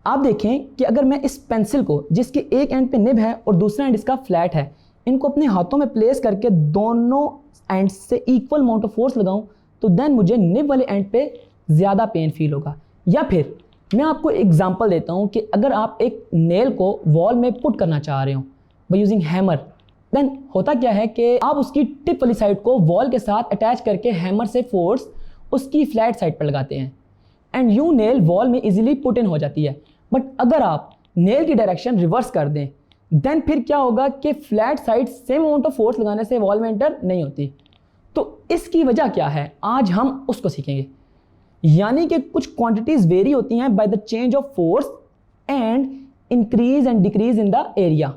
आप देखें कि अगर मैं इस पेंसिल को, जिसके एक एंड पे निब है और दूसरा एंड इसका फ्लैट है, इनको अपने हाथों में प्लेस करके दोनों एंड से इक्वल अमाउंट ऑफ फोर्स लगाऊं, तो देन मुझे निब वाले एंड पे ज़्यादा पेन फील होगा। या फिर मैं आपको एग्जांपल देता हूं कि अगर आप एक नेल को वॉल में पुट करना चाह रहे हो बाय यूजिंग हैमर, देन होता क्या है कि आप उसकी टिप वाली साइड को वॉल के साथ अटैच करके हैमर से फोर्स उसकी फ्लैट साइड पर लगाते हैं एंड यू नेल वॉल में इजीली पुट इन हो जाती है। बट अगर आप नेल की डायरेक्शन रिवर्स कर दें, देन फिर क्या होगा कि flat side same amount of force लगाने से वॉल में एंटर नहीं होती। तो इसकी वजह क्या है, आज हम उसको सीखेंगे। यानी कि कुछ क्वांटिटीज वेरी होती हैं by the change of force and increase and decrease in the area.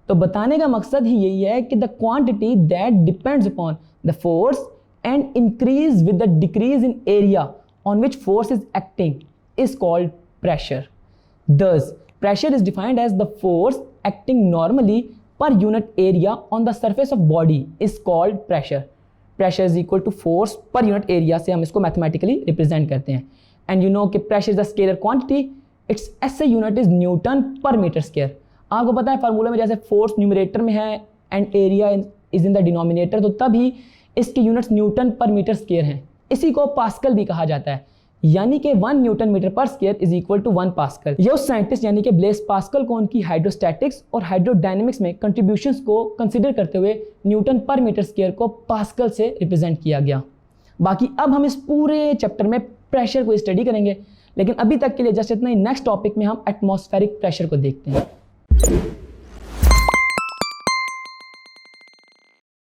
तो बताने का मकसद ही यही है कि the quantity that depends upon the force and increase with the decrease in area on which force is acting is called pressure. Thus, pressure is defined as the force acting normally per unit area on the surface of body is called pressure. Pressure is equal to force per unit area से हम इसको mathematically represent करते हैं. And you know कि pressure is a scalar quantity. Its SI unit is Newton per meter square. आपको पता है formula में जैसे फोर्स न्यूमरेटर में है and area is in the denominator, तो तभी इसके यूनिट्स न्यूटन पर मीटर स्क्वायर हैं। इसी को पास्कल भी कहा जाता है, यानी कि 1 न्यूटन मीटर पर square is equal to 1 pascal. ये उस साइंटिस्ट यानी कि ब्लेस पास्कल को उनकी हाइड्रोस्टैटिक्स और हाइड्रोडायनेमिक्स में कंट्रीब्यूशंस को कंसीडर करते हुए न्यूटन पर मीटर स्क्वायर को पास्कल से रिप्रेजेंट किया गया। बाकी अब हम इस पूरे चैप्टर में प्रेशर को स्टडी करेंगे, लेकिन अभी तक के लिए जस्ट इतना ही। नेक्स्ट टॉपिक में हम एटमॉस्फेरिक प्रेशर को देखते हैं।